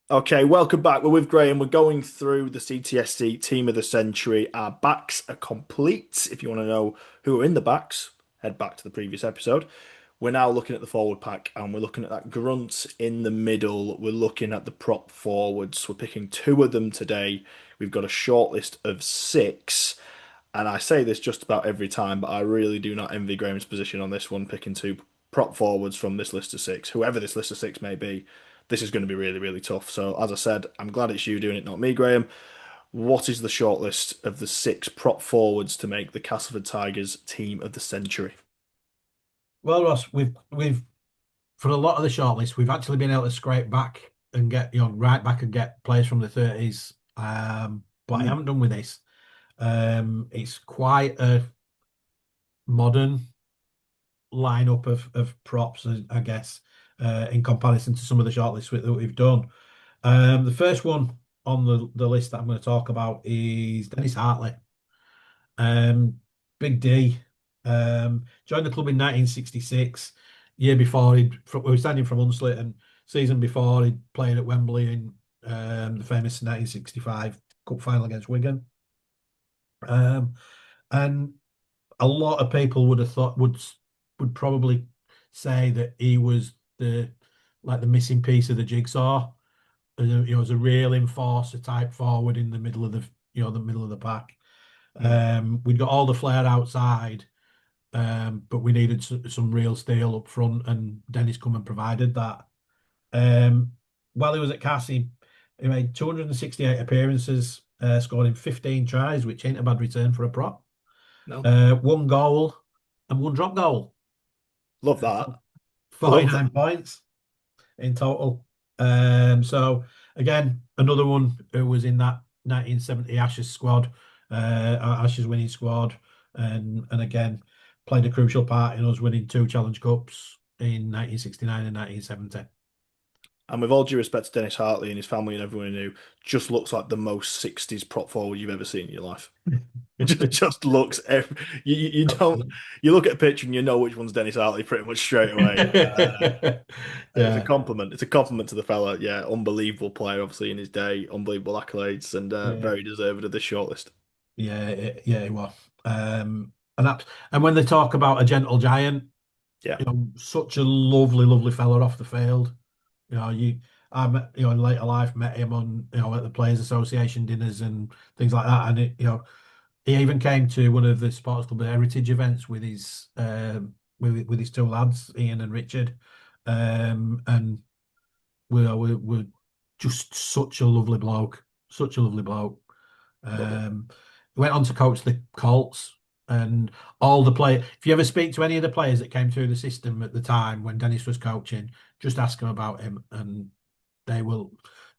Okay, welcome back. We're with Graham. We're going through the CTSC Team of the Century. Our backs are complete. If you want to know who are in the backs, head back to the previous episode. We're now looking at the forward pack and we're looking at that grunt in the middle. We're looking at the prop forwards. We're picking two of them today. We've got a short list of six. And I say this just about every time, but I really do not envy Graham's position on this one, picking two prop forwards from this list of six. Whoever this list of six may be, this is going to be really, really tough. So, as I said, I'm glad it's you doing it, not me, Graham. What is the shortlist of the six prop forwards to make the Castleford Tigers team of the century? Well, Ross, we've for a lot of the shortlist, we've actually been able to scrape back and get right back and get players from the 30s. But I Mm. haven't done with this. It's quite a modern lineup of props, I guess, in comparison to some of the shortlists that we've done. The first one on the list that I'm going to talk about is Dennis Hartley. Um, Big D. Joined the club in 1966. Year before we were standing from Hunslet, and season before he'd played at Wembley in the famous 1965 Cup final against Wigan. Um, and a lot of people would have thought would probably say that he was the missing piece of the jigsaw. He was a real enforcer type forward in the middle of the middle of the pack. Mm. We'd got all the flair outside, but we needed some real steel up front, and Dennis come and provided that. Um, while he was at Cass, he made 268 appearances, scored in 15 tries, which ain't a bad return for a prop. No, One goal and one drop goal, love that. Love that. 49 points in total. So again, another one who was in that 1970 Ashes squad, Ashes winning squad, and again played a crucial part in us winning two Challenge Cups in 1969 and 1970. And with all due respect to Dennis Hartley and his family and everyone who knew, just looks like the most 60s prop forward you've ever seen in your life. It just looks you don't you look at a picture and you know which one's Dennis Hartley pretty much straight away. It's a Yeah, compliment. It's a compliment to the fella. Yeah, unbelievable player, obviously in his day, unbelievable accolades, and yeah, very deserved of this shortlist. yeah, it was. And when they talk about a gentle giant, Yeah, such a lovely fella off the field. You know, I met, in later life met him on, at the Players Association dinners and things like that. And he even came to one of the Sports Club Heritage events with his two lads, Ian and Richard. And we're just such a lovely bloke, such a lovely bloke. love it. Um, he went on to coach the Colts and all the play. If you ever speak to any of the players that came through the system at the time when Dennis was coaching, just ask them about him, and they will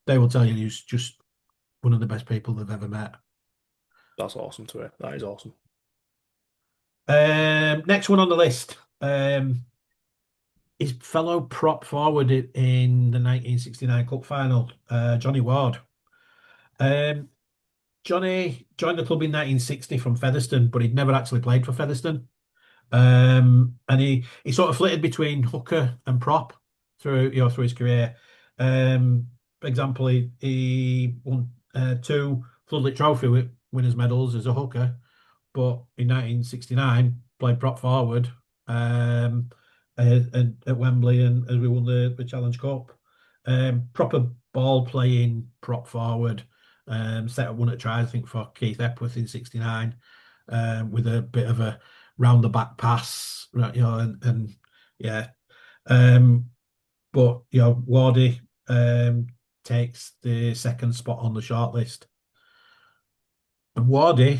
they will tell you he's just one of the best people they've ever met. That's awesome to hear. That is awesome. Next one on the list, his fellow prop forward in the 1969 Cup final, Johnny Ward. Um, Johnny joined the club in 1960 from Featherstone, but he'd never actually played for Featherstone. And he sort of flitted between hooker and prop through his career. For example, he won two Floodlit Trophy winners medals as a hooker, but in 1969 played prop forward um, at Wembley and as we won the Challenge Cup. Proper ball playing prop forward. Set up one at try, I think, for Keith Epworth in '69, with a bit of a round the back pass, right, and yeah. Um, but Wardy takes the second spot on the shortlist, and Wardy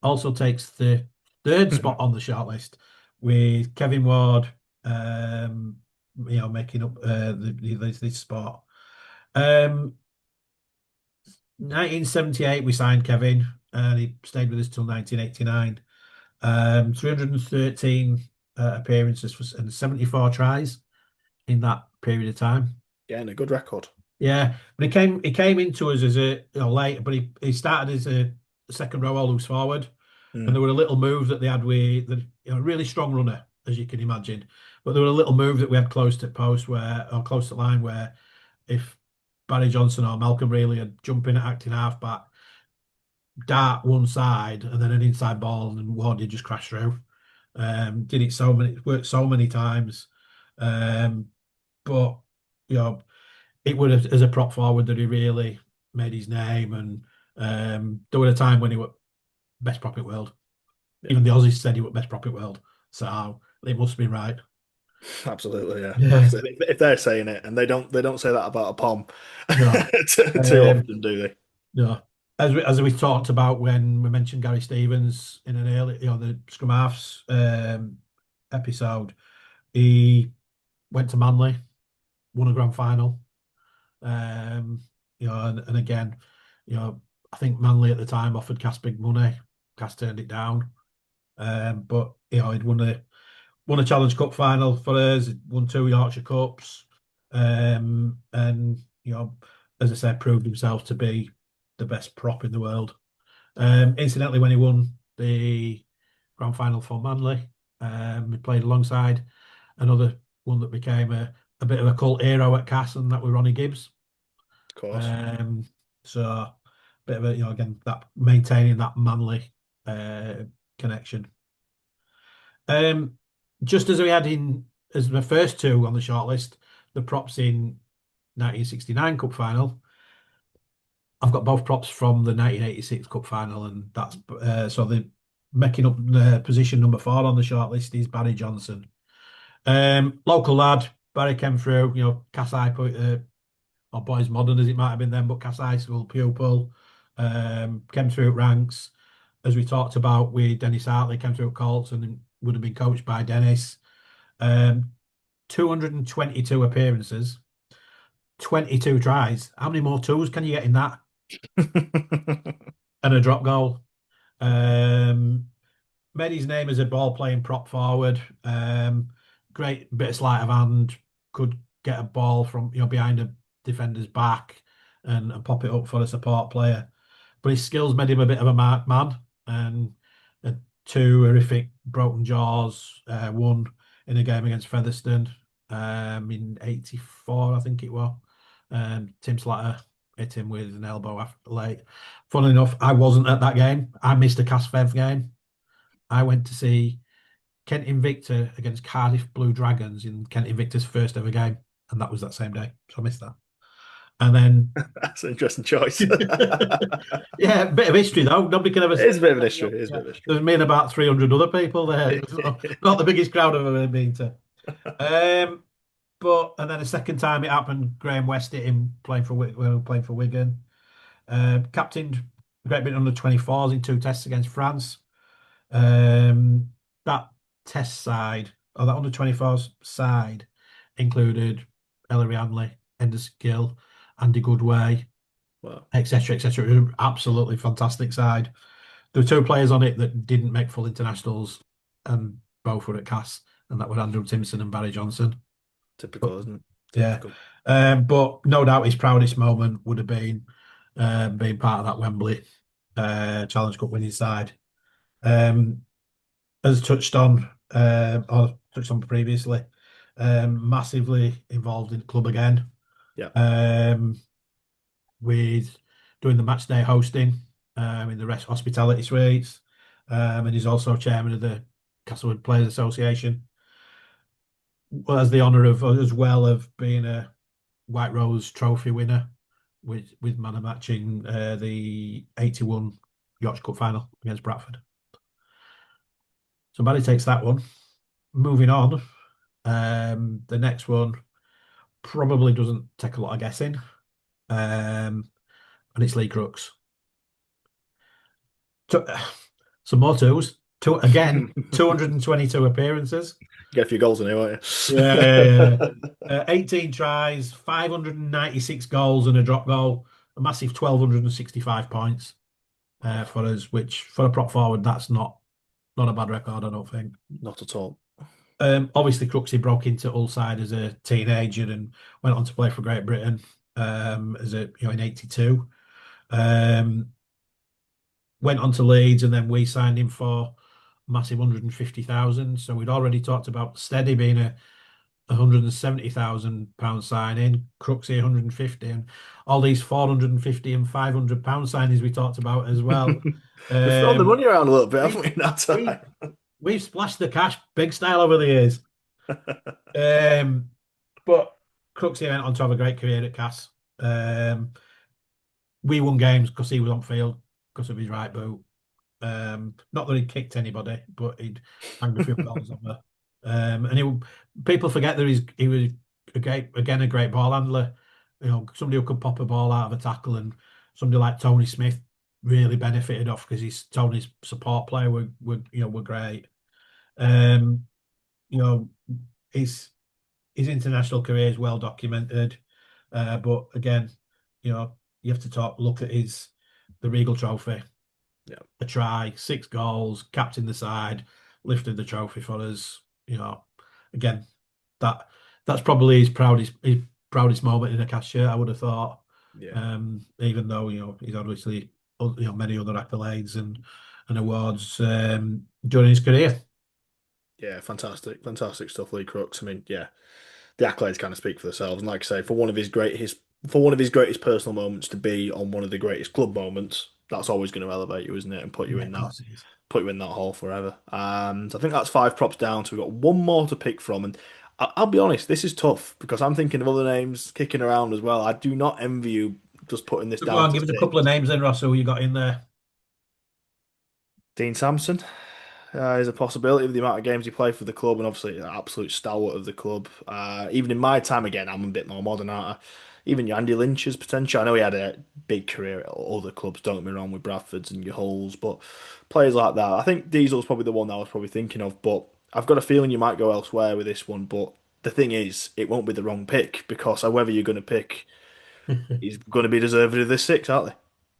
also takes the third spot on the shortlist with Kevin Ward, um, making up this spot. Um, 1978, we signed Kevin, and he stayed with us till 1989. 313 appearances and 74 tries in that period of time. Getting a good record. Yeah, but he came into us as a late, but he started as a second row all loose forward, and Mm. there were a little move that they had with the really strong runner, as you can imagine. But there were a little move that we had close to post where or close to line where if Barry Johnson or Malcolm Reilly are jumping at acting halfback, dart one side, and then an inside ball, and Wardy just crashed through. Did it worked so many times. Um, but you know, it would have as a prop forward that he really made his name, and there was a time when he was best prop in the world. Yeah. Even the Aussies said he was best prop in the world, so it must have been right. Absolutely, yeah. Yeah. Absolutely. If they're saying it, and they don't say that about a Pom No, too often, do they? no. As we talked about when we mentioned Gary Stevens in an early, the Scrum Halves episode, he went to Manly, won a grand final. Um, and again, I think Manly at the time offered Cass big money. Cass turned it down. But he'd won a Challenge Cup final for us, won 2 Yorkshire Cups, and as I said, proved himself to be the best prop in the world. Incidentally, when he won the grand final for Manly, he played alongside another one that became a bit of a cult hero at Cass, and that was Ronnie Gibbs. Of course. So a bit of a, again, that maintaining that Manly connection. Just as we had in as the first two on the shortlist, the props in 1969 Cup final. I've got both props from the 1986 Cup final, and that's so the making up the position number 4 on the shortlist is Barry Johnson. Local lad, Barry came through, Cass or Boys Modern as it might have been then, but Cass High School pupil, came through at ranks. As we talked about with Dennis Hartley, came through at Colts and would have been coached by Dennis. 222 appearances, 22 tries. How many more twos can you get in that? And a drop goal. Made his name as a ball playing prop forward. Great bit of sleight of hand. Could get a ball from behind a defender's back and pop it up for a support player. But his skills made him a bit of a marked man. And 2 horrific broken jaws. One in a game against Featherstone in '84, I think it was. Tim Slatter hit him with an elbow after late. Funnily enough, I wasn't at that game. I missed a Cas Fev game. I went to see Kent Invicta against Cardiff Blue Dragons in Kent Invicta's first ever game, and that was that same day. So I missed that. And then That's an interesting choice. yeah, a bit of history though. Nobody can ever. It's a bit of an history. It is a bit of history. There's me and about 300 other people there. It was not the biggest crowd I've ever been to. And then a second time it happened, Graham West hit him playing for Wigan. Captained Great Britain under 24s in 2 tests against France. That test side, or that under 24s side, included Ellery Hanley, Enders Gill, Andy Goodway, Wow. etc., etc. It was an absolutely fantastic side. There were 2 players on it that didn't make full internationals, and both were at Cass, and that were Andrew Timpson and Barry Johnson. Typical, isn't it? Typical. Yeah. But no doubt his proudest moment would have been being part of that Wembley Challenge Cup winning side. As touched on previously, massively involved in the club again. Yeah. With doing the match day hosting in the rest hospitality suites, and he's also chairman of the Castlewood Players Association. Has the honour of as well of being a White Rose Trophy winner with man of matching the '81 Yorkshire Cup final against Bradford. So Barry takes that one. Moving on, the next one probably doesn't take a lot of guessing, and it's Lee Crooks. Some more twos. 222 appearances. Get a few goals in here, won't you? Yeah. 18 tries, 596 goals and a drop goal, a massive 1,265 points for us, which for a prop forward, that's not a bad record, I don't think. Not at all. Obviously, Crooksy broke into Ulster as a teenager and went on to play for Great Britain in '82. Went on to Leeds, and then we signed him for massive 150,000. So we'd already talked about Steady being a £170,000 signing, Crooksy 150, and all these 450 and £500 signings we talked about as well. We've thrown the Um, money around a little bit, haven't we, we, in that we time? we've splashed the cash big style over the years. Um, but Crooksy went on to have a great career at Cass. Um, we won games because he was on field because of his right boot. Not that he kicked anybody, but he'd banged a few goals on there. And people forget that he was a great ball handler. You know, somebody who could pop a ball out of a tackle, and somebody like Tony Smith really benefited off because Tony's support player were great. Um, you know, his international career is well documented. But again, you have to look at the Regal Trophy, Yeah, a try, 6 goals, captain the side, lifted the trophy for us. Again, that that's probably his proudest moment in a Cass shirt, I would have thought. yeah. Even though he's obviously many other accolades and awards during his career. Yeah, fantastic stuff, Lee Crooks. I mean, yeah, the accolades kind of speak for themselves. And like I say, for one of his greatest personal moments to be on one of the greatest club moments, that's always going to elevate you, isn't it? And Yeah, of course it is. put you in that hall forever. And I think that's 5 props down. So we've got one more to pick from. And I'll be honest, this is tough because I'm thinking of other names kicking around as well. I do not envy you just putting this So go down on, to give us a couple of six. names then, Ross, who you got in there. Dean Sampson is a possibility with the amount of games he played for the club, and obviously an absolute stalwart of the club. Even in my time, again, I'm a bit more modern, aren't I? Even your Andy Lynch's potential. I know he had a big career at other clubs, don't get me wrong, with Bradfords and your Hulls, but players like that. I think Diesel's probably the one that I was probably thinking of, but I've got a feeling you might go elsewhere with this one. But the thing is, it won't be the wrong pick because however you're going to pick, he's going to be deserving of this six, aren't they?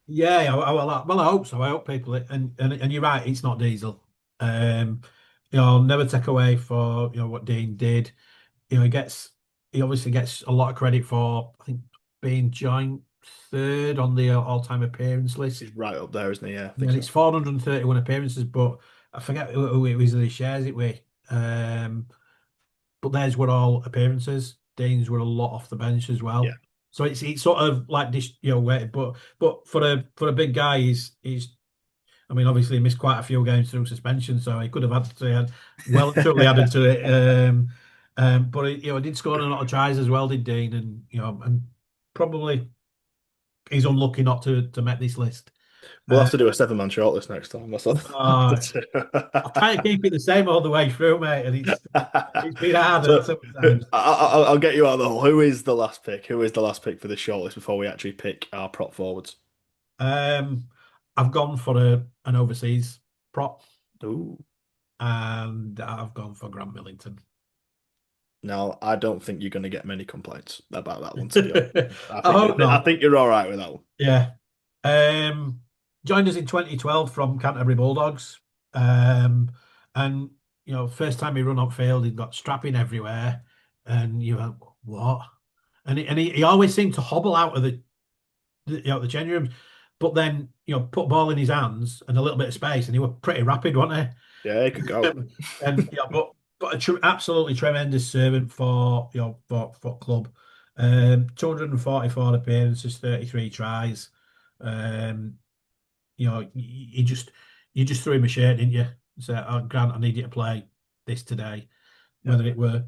Yeah, yeah, well, I hope so. I hope people, and you're right, it's not Diesel. Um, I'll never take away for what Dean did. He obviously gets a lot of credit for, I think, being joint third on the all-time appearance list. He's right up there, isn't he? Yeah, I Yeah, think and so. it's 431 appearances, but I forget who it was that he shares it with. Um, but theirs were all appearances. Danes were a lot off the bench as Yeah. well. So it's sort of like this, but for a big guy, he's I mean, obviously he missed quite a few games through suspension, so he could have had to had well and truly added to it. But he did score a lot of tries as well, did Dean, and probably he's unlucky not to make this list. We'll Uh, have to do a 7-man shortlist next time. That's all. uh, I try to keep it the same all the way through, mate, and it's been harder So sometimes. I'll get you out of the hole. Who is the last pick? Who is the last pick for the shortlist before we actually pick our prop forwards? Um, I've gone for an overseas prop, Ooh. and I've gone for Grant Millington. Now, I don't think you're going to get many complaints about that one, to be honest. I hope I not. think you're all right with that one. Yeah. Um, Joined us in 2012 from Canterbury Bulldogs. Um, and first time he run up field, he got strapping everywhere, and you went, what? And he always seemed to hobble out of the changing rooms, but then put ball in his hands and a little bit of space, and he was pretty rapid, wasn't Yeah, he could he? go. And but absolutely tremendous servant for for club. 244 appearances, 33 tries. Um, you just threw him a shirt, didn't you? So, oh, Grant, I need you to play this today. Yeah. Whether it were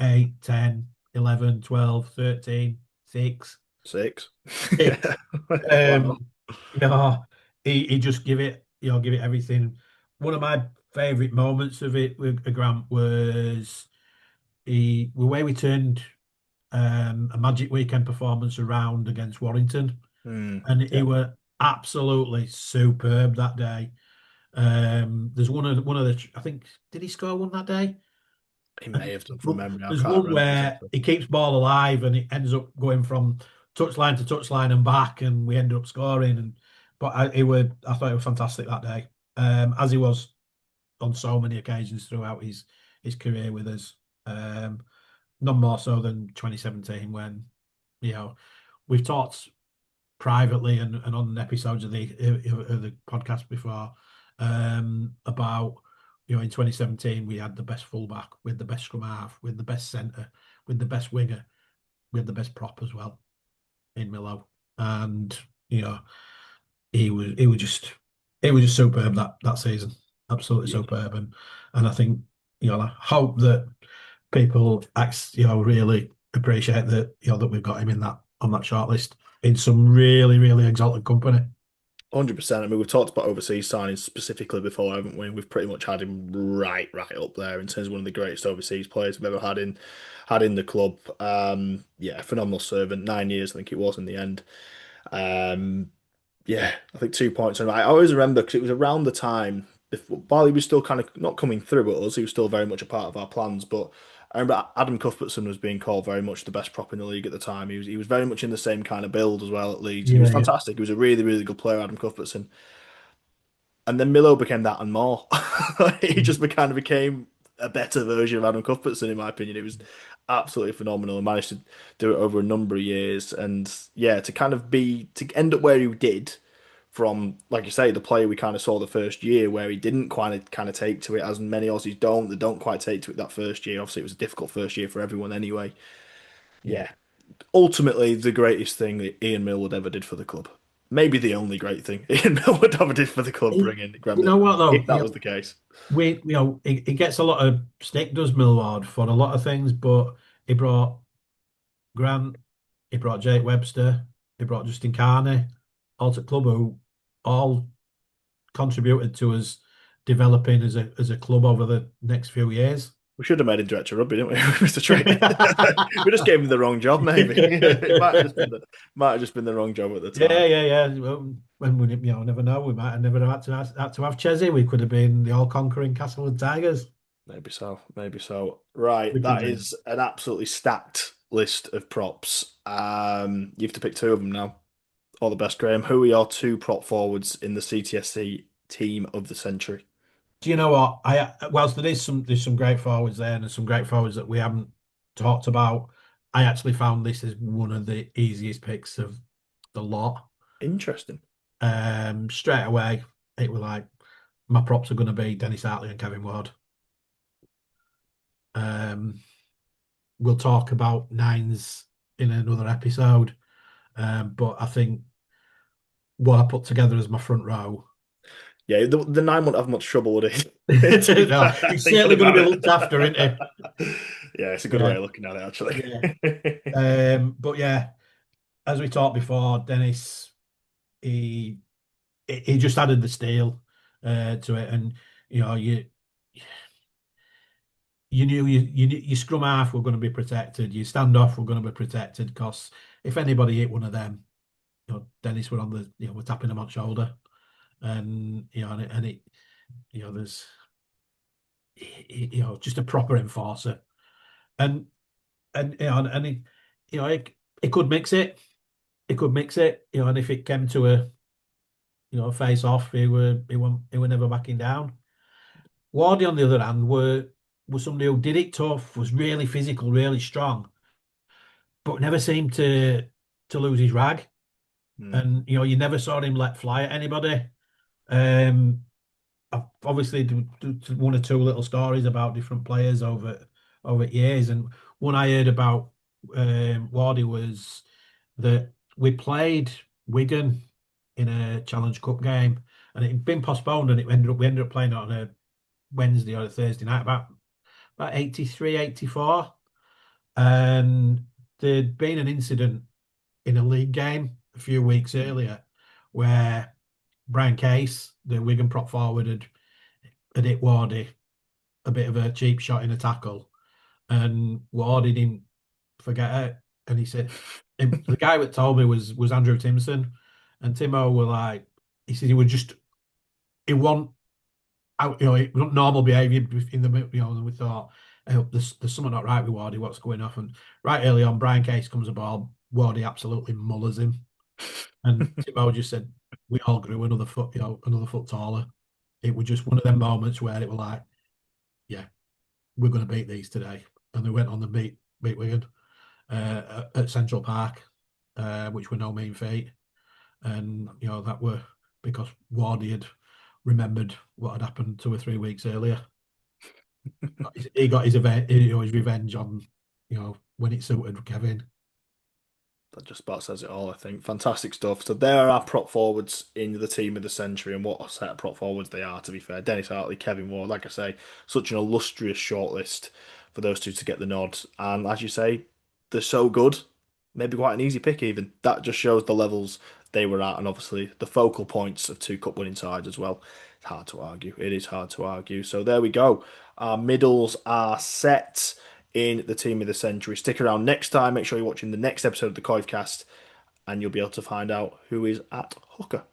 8, 10, 11, 12, 13, 6, 6. 6. Yeah. Wow. Um, yeah, he just give it everything. One of my favourite moments of it with Grant was the way we turned a Magic Weekend performance around against Warrington, Mm, and he yeah. were absolutely superb that day. There's one of the I think did he score one that day? He may have done from But memory. I there's can't one remember where exactly. he keeps ball alive and it ends up going from touchline to touchline and back, and we ended up scoring. I thought it was fantastic that day, as he was on so many occasions throughout his career with us. Um, None more so than 2017 when you know we've talked privately and on episodes of the podcast before about in 2017 we had the best fullback, with the best scrum half, with the best centre, with the best winger, with the best prop as well in Milo, and you know he was just superb that season, absolutely Yeah, superb, and I think I hope that people really appreciate that that we've got him in that on that shortlist in some really really exalted company. 100%. I mean, we've talked about overseas signings specifically before, haven't we? We've pretty much had him right up there in terms of one of the greatest overseas players we've ever had in the club. Yeah, phenomenal servant. 9 years, I think it was in the end. Um, yeah, I think 2 points. And I always remember because it was around the time before, while he was still kind of not coming through with us, he was still very much a part of our plans. But I remember Adam Cuthbertson was being called very much the best prop in the league at the time. He was very much in the same kind of build as well at Leeds, and he was Yeah, yeah. fantastic. He was a really really good player, Adam Cuthbertson. And then Milo became that and more. He just kind of became a better version of Adam Cuthbertson, in my opinion. It was absolutely phenomenal and managed to do it over a number of years. And yeah, to end up where he did from, like you say, the player we kind of saw the first year where he didn't quite kind of take to it, as many Aussies don't. They don't quite take to it that first year. Obviously, it was a difficult first year for everyone anyway. Yeah. Yeah, ultimately the greatest thing that Ian Millwood ever did for the club. Maybe the only great thing Ian Millwood ever did for the club, You bringing Grant know Little, what though? if that was the case. He gets a lot of stick, does Millward, for a lot of things, but he brought Grant, he brought Jake Webster, he brought Justin Carney, all to club who all contributed to us developing as a club over the next few years. We should have made him director of rugby, didn't we, Mr. Trainer? We just gave him the wrong job, maybe. It might have just been the wrong job at the Yeah, time. yeah, yeah. Well, when we, never know. We might have never had to have Chesney. We could have been the all-conquering Castlewood Tigers. Maybe so, maybe so. Right, We can that dream. is an absolutely stacked list of props. You have to pick two of them now. All the best, Graham. Who are your two prop forwards in the CTSC team of the century? Do you know what? Whilst there's some great forwards there, and there's some great forwards that we haven't talked about, I actually found this as one of the easiest picks of the lot. Interesting. Straight away, it was like my props are going to be Dennis Hartley and Kevin Ward. Um, we'll talk about nines in another episode, but I think what I put together as my front row. Yeah, the nine won't have much trouble, would it? To be No, fair, he's thinking certainly going to about be looked after, isn't he? it. Yeah, it's a good way Yeah, of looking at it, actually. yeah. But yeah, as we talked before, Dennis, he he just added the steel to it, and you know you knew your scrum half were going to be protected, your standoff were going to be protected, because if anybody hit one of them, Dennis were on we're tapping them on shoulder, and and it there's just a proper enforcer, and and he could mix it, and if it came to a face off, he were never backing down. Wardy, on the other hand, was somebody who did it tough, was really physical, really strong, but never seemed to lose his rag. Hmm. And you never saw him let fly at anybody. Um, I've obviously one or two little stories about different players over years, and one I heard about Wardy was that we played Wigan in a Challenge Cup game, and it had been postponed, and we ended up playing it on a Wednesday or a Thursday night, about 83, 84. And there'd been an incident in a league game a few weeks earlier where Brian Case, the Wigan prop forward, had hit Wardy a bit of a cheap shot in a tackle, and Wardy didn't forget it. And he said, the guy that told me was Andrew Timson, and Timo were like, he said he wasn't out, it wasn't normal behaviour in the, and we thought, there's something not right with Wardy, what's going off? And right early on, Brian Case comes aboard, Wardy absolutely mullers him. And Timo just said, we all grew another foot taller. It was just one of them moments where it was like, yeah, we're going to beat these today. And they went on the beat Wigan at Central Park, which were no mean feat. And, that were because Wardy had remembered what had happened 2 or 3 weeks earlier. He got his event, his revenge on, when it suited Kevin. That just about says it all, I think. Fantastic stuff. So there are our prop forwards in the team of the century, and what a set of prop forwards they are, to be fair. Dennis Hartley, Kevin Ward, like I say, such an illustrious shortlist for those two to get the nod. And as you say, they're so good. Maybe quite an easy pick, even. That just shows the levels they were at, and obviously the focal points of two cup winning sides as well. It's hard to argue. It is hard to argue. So there we go. Our middles are set in the team of the century. Stick around next time. Make sure you're watching the next episode of the Coivcast, and you'll be able to find out who is at hooker.